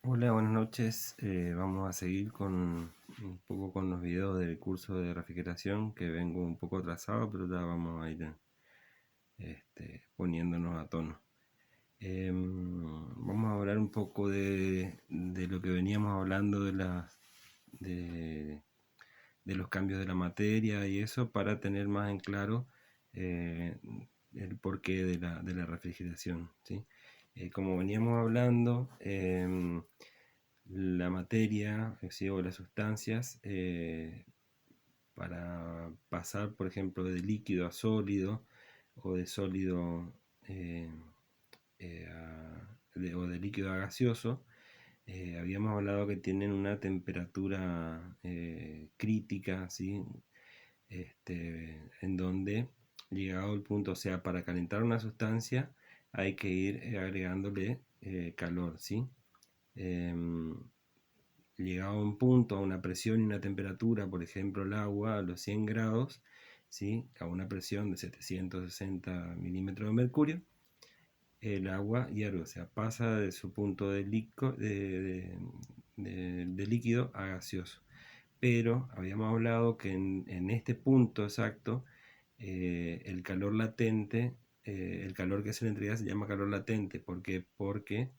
Hola, buenas noches. Vamos a seguir con un poco con los videos del curso de refrigeración, que vengo un poco atrasado, pero ya vamos a ir poniéndonos a tono. Vamos a hablar un poco de lo que veníamos hablando de, de los cambios de la materia y eso, para tener más en claro eh, el porqué de la refrigeración, ¿sí? Como veníamos hablando, la materia, ¿sí? O las sustancias, para pasar, por ejemplo, de líquido a sólido o de sólido eh, o de líquido a gaseoso, habíamos hablado que tienen una temperatura crítica, ¿sí? En donde, llegado el punto, o sea, para calentar una sustancia hay que ir agregándole calor, ¿sí? Em, Llegado a un punto, a una presión y una temperatura, por ejemplo el agua a los 100 grados, ¿sí? A una presión de 760 milímetros de mercurio, el agua hierve, o sea, pasa de su punto de líquido a gaseoso. Pero habíamos hablado que en este punto exacto, el calor latente, el calor que se le entrega se llama calor latente. ¿Por qué? Porque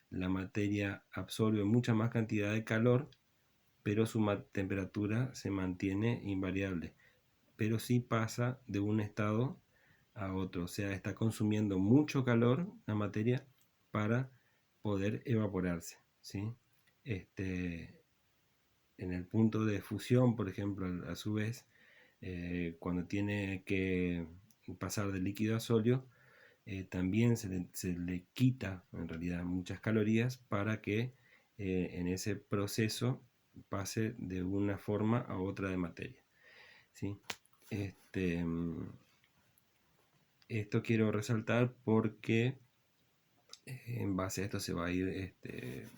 la materia absorbe mucha más cantidad de calor, pero su temperatura se mantiene invariable, pero sí pasa de un estado a otro, o sea, está consumiendo mucho calor la materia para poder evaporarse, ¿sí? Este, en el punto de fusión, por ejemplo, a su vez, cuando tiene que pasar de líquido a sólido, también se le quita en realidad muchas calorías para que en ese proceso pase de una forma a otra de materia, ¿sí? Este, mm, Esto quiero resaltar porque en base a esto se va a ir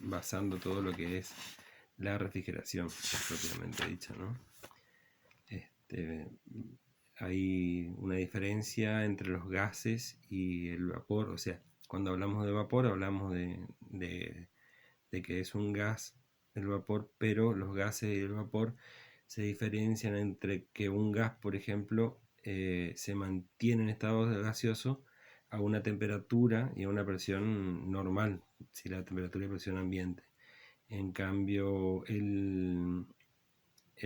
basando todo lo que es la refrigeración propiamente dicha, ¿no? Este, Hay una diferencia entre los gases y el vapor, o sea, cuando hablamos de vapor hablamos de que es un gas el vapor, pero los gases y el vapor se diferencian entre que un gas, por ejemplo, se mantiene en estado gaseoso a una temperatura y a una presión normal, si la temperatura y presión ambiente. En cambio, el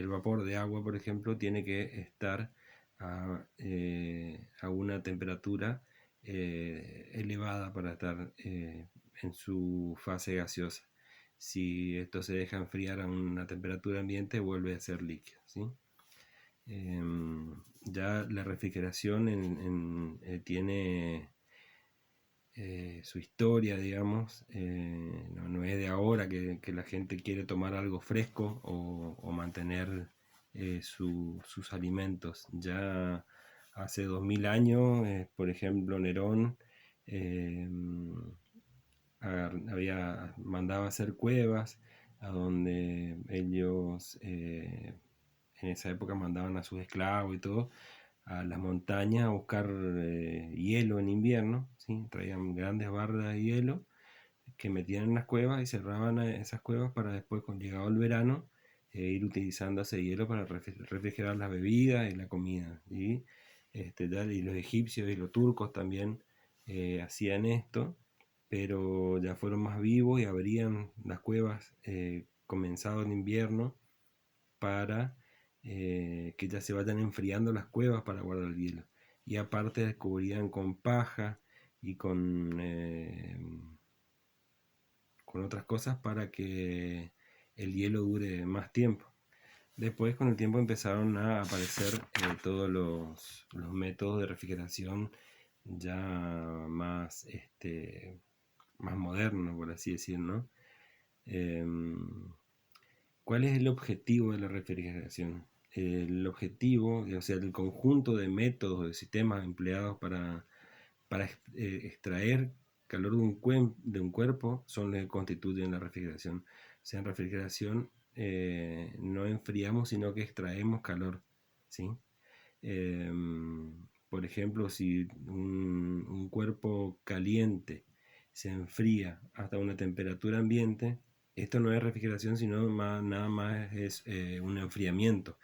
vapor de agua, por ejemplo, tiene que estar a una temperatura elevada para estar en su fase gaseosa. Si esto se deja enfriar a una temperatura ambiente, vuelve a ser líquido, ¿sí? Ya la refrigeración tiene su historia, digamos, no es de ahora que la gente quiere tomar algo fresco o mantener sus alimentos. Ya hace 2000 años, por ejemplo, Nerón eh, mandaba hacer cuevas a donde ellos en esa época mandaban a sus esclavos y todo a las montañas a buscar hielo en invierno, ¿sí? Traían grandes barras de hielo que metían en las cuevas y cerraban esas cuevas para después, cuando llegado el verano, ir utilizando ese hielo para refrigerar las bebidas y la comida. Y los egipcios y los turcos también hacían esto, pero ya fueron más vivos y abrían las cuevas comenzado el invierno para que ya se vayan enfriando las cuevas para guardar el hielo. Y aparte cubrían con paja y con otras cosas para que el hielo dure más tiempo. Después, con el tiempo, empezaron a aparecer todos los métodos de refrigeración ya más, más modernos, por así decirlo, ¿no? Em, ¿Cuál es el objetivo de la refrigeración? El objetivo, o sea, el conjunto de métodos, de sistemas empleados para extraer calor de un cuerpo son los que constituyen la refrigeración. O sea, en refrigeración no enfriamos, sino que extraemos calor, ¿sí? Eh, por ejemplo, si un cuerpo caliente se enfría hasta una temperatura ambiente, Esto no es refrigeración, sino nada más es un enfriamiento.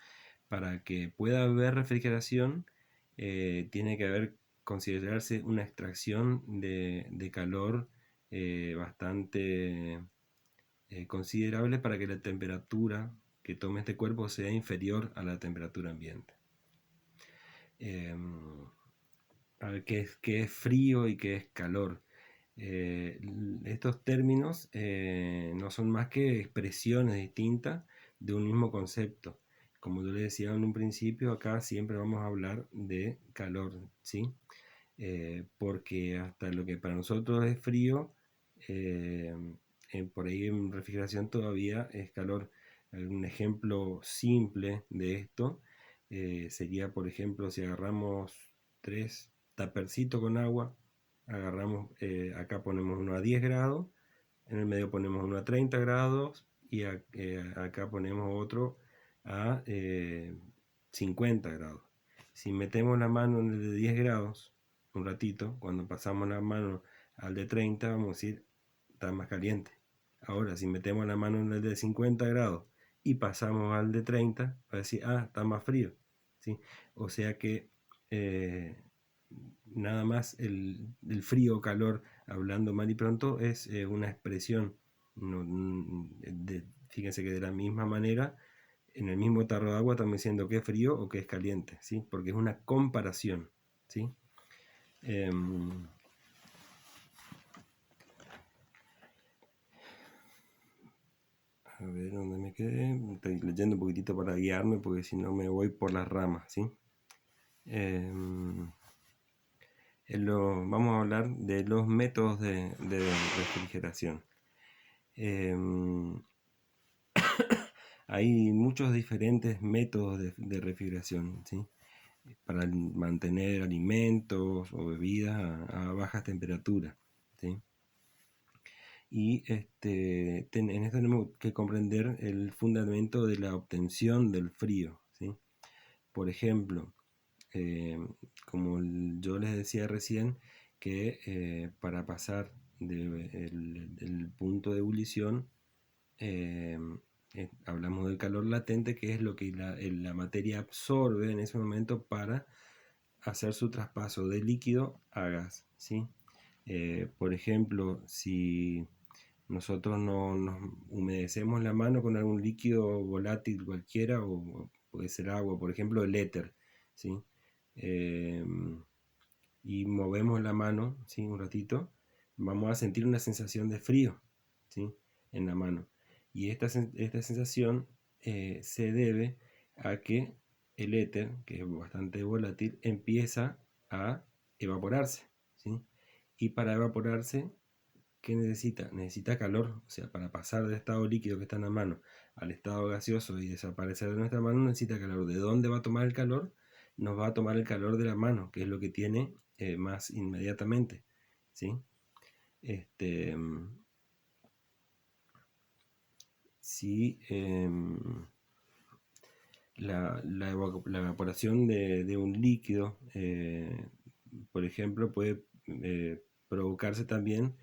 Para que pueda haber refrigeración, tiene que considerarse una extracción de calor bastante considerable para que la temperatura que tome este cuerpo sea inferior a la temperatura ambiente. A ver, qué es frío y qué es calor? Eh, Estos términos no son más que expresiones distintas de un mismo concepto. Como yo le decía en un principio, acá siempre vamos a hablar de calor, ¿sí? Porque hasta lo que para nosotros es frío, eh, por ahí en refrigeración todavía es calor. Un ejemplo simple de esto sería, por ejemplo, si agarramos tres tapercitos con agua, agarramos, acá ponemos uno a 10 grados, en el medio ponemos uno a 30 grados y acá ponemos otro a 50 grados. Si metemos la mano en el de 10 grados, un ratito, cuando pasamos la mano al de 30, vamos a decir, está más caliente. Ahora, si metemos la mano en el de 50 grados y pasamos al de 30, va a decir, ah, está más frío. ¿Sí? O sea que eh, nada más el frío o calor, hablando mal y pronto, es una expresión. Fíjense que de la misma manera, en el mismo tarro de agua estamos diciendo que es frío o que es caliente, ¿sí? Porque es una comparación, ¿sí? A ver dónde me quedé. Estoy leyendo un poquitito para guiarme porque si no me voy por las ramas, ¿sí? Em, Vamos a hablar de los métodos de refrigeración. Em, Hay muchos diferentes métodos de refrigeración, ¿sí? Para mantener alimentos o bebidas a bajas temperaturas, ¿sí? Y en esto tenemos que comprender el fundamento de la obtención del frío, ¿sí? Por ejemplo, eh, como yo les decía recién, que para pasar del punto de ebullición, eh, hablamos del calor latente, que es lo que la materia absorbe en ese momento para hacer su traspaso de líquido a gas, ¿sí? Por ejemplo, si nosotros no nos humedecemos la mano con algún líquido volátil cualquiera, o puede ser agua, por ejemplo el éter, ¿sí? Eh, y movemos la mano, ¿sí? Un ratito, vamos a sentir una sensación de frío, ¿sí? En la mano. Y esta sensación se debe a que el éter, que es bastante volátil, empieza a evaporarse, ¿sí? Y para evaporarse, ¿qué necesita? Necesita calor, o sea, para pasar del estado líquido que está en la mano al estado gaseoso y desaparecer de nuestra mano, necesita calor. ¿De dónde va a tomar el calor? Nos va a tomar el calor de la mano, que es lo que tiene más inmediatamente, ¿sí? Este, si la evaporación de un líquido, por ejemplo, puede provocarse también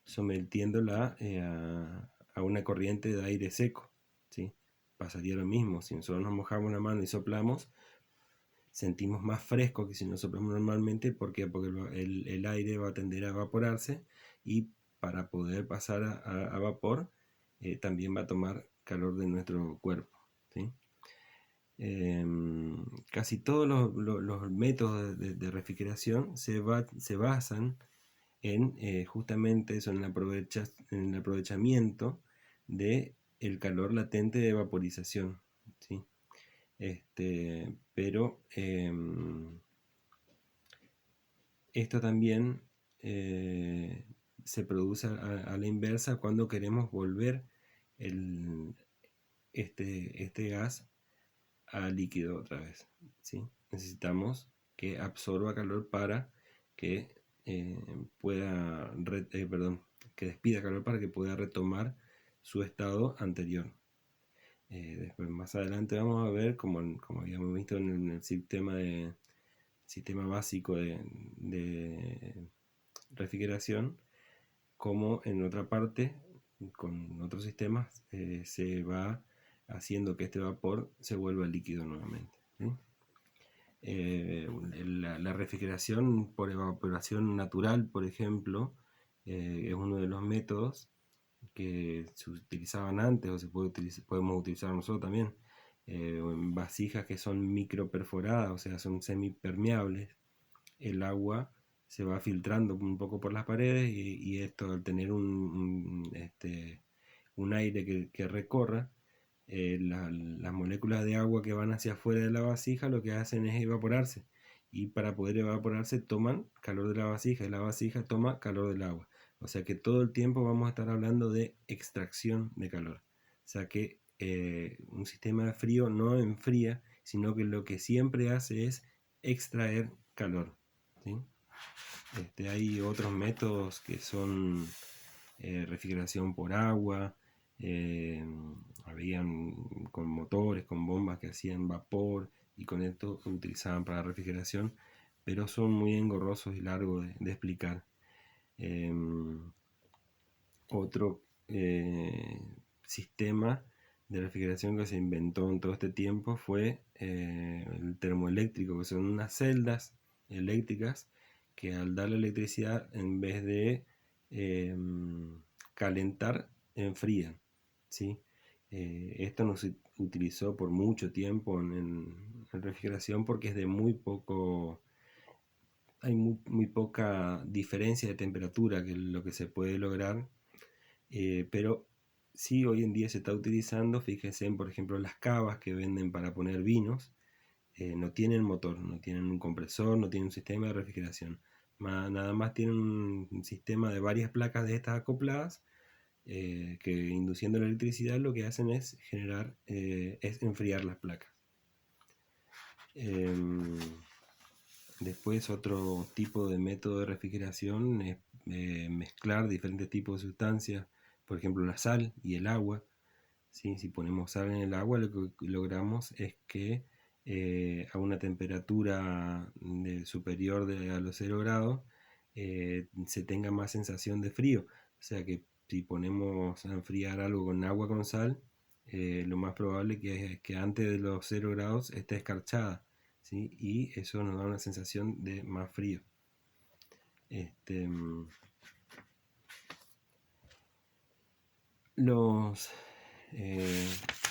sometiéndola a una corriente de aire seco, ¿sí? Pasaría lo mismo, si nosotros nos mojamos la mano y soplamos, sentimos más fresco que si nos soplamos normalmente. ¿Por qué? Porque el aire va a tender a evaporarse y para poder pasar a vapor también va a tomar calor de nuestro cuerpo, ¿sí? Casi todos los métodos de refrigeración se basan en justamente eso, en el aprovechamiento de el calor latente de vaporización, ¿sí? Pero esto también se produce a la inversa cuando queremos volver el, este gas a líquido otra vez, ¿sí? Necesitamos que absorba calor para que eh, perdón, que despida calor para que pueda retomar su estado anterior. Después, más adelante vamos a ver, como habíamos visto en el sistema básico de refrigeración, como en otra parte con otros sistemas se va haciendo que este vapor se vuelva líquido nuevamente, ¿sí? La refrigeración por evaporación natural, por ejemplo, es uno de los métodos que se utilizaban antes o podemos utilizar nosotros también, en vasijas que son microperforadas, o sea, son semipermeables. El agua se va filtrando un poco por las paredes y esto al tener un aire que recorra, las moléculas de agua que van hacia afuera de la vasija lo que hacen es evaporarse, y para poder evaporarse toman calor de la vasija y la vasija toma calor del agua. O sea que todo el tiempo vamos a estar hablando de extracción de calor. O sea que un sistema de frío no enfría, sino que lo que siempre hace es extraer calor, ¿sí? Hay otros métodos que son refrigeración por agua, eh, habían con motores, con bombas que hacían vapor y con esto utilizaban para refrigeración, pero son muy engorrosos y largos de explicar. Eh, Otro sistema de refrigeración que se inventó en todo este tiempo fue el termoeléctrico, que son unas celdas eléctricas que al dar la electricidad, en vez de eh, calentar, enfrían, ¿sí? Esto no se utilizó por mucho tiempo en refrigeración porque es de muy poco, hay muy poca diferencia de temperatura que lo que se puede lograr, pero sí hoy en día se está utilizando. Fíjense en, por ejemplo, las cavas que venden para poner vinos, no tienen motor, no tienen un compresor, no tienen un sistema de refrigeración. Nada más tienen un sistema de varias placas de estas acopladas, que induciendo la electricidad lo que hacen es es enfriar las placas. Em, Después otro tipo de método de refrigeración es mezclar diferentes tipos de sustancias, por ejemplo la sal y el agua, ¿sí? Si ponemos sal en el agua, lo que logramos es que a una temperatura superior a los 0 grados se tenga más sensación de frío. O sea que si ponemos a enfriar algo con agua con sal, lo más probable es que antes de los 0 grados esté escarchada, ¿sí? Y eso nos da una sensación de más frío. Este, los, eh,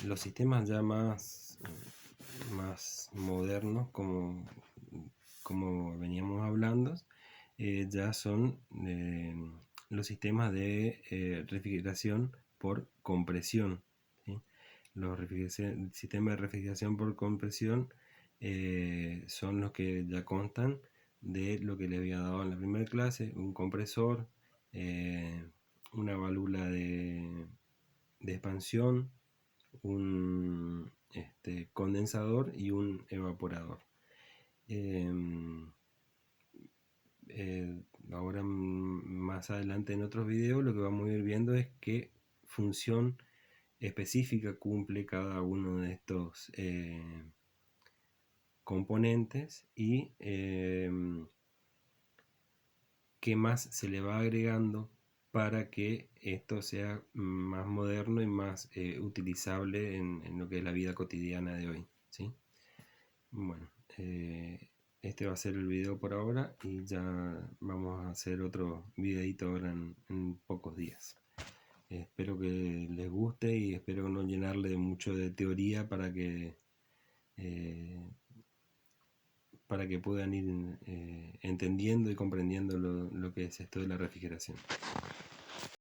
los sistemas ya más modernos, como veníamos hablando, ya son los sistemas de refrigeración por compresión, ¿sí? Los sistemas de refrigeración por compresión son los que ya constan de lo que le había dado en la primera clase: un compresor, eh, una válvula de expansión, un condensador y un evaporador. Eh, Ahora más adelante en otros videos lo que vamos a ir viendo es qué función específica cumple cada uno de estos componentes y qué más se le va agregando para que esto sea más moderno y más utilizable en lo que es la vida cotidiana de hoy, ¿sí? Bueno, este va a ser el video por ahora y ya vamos a hacer otro videito ahora en pocos días. Espero que les guste y espero no llenarle mucho de teoría eh, para que puedan ir entendiendo y comprendiendo lo que es esto de la refrigeración.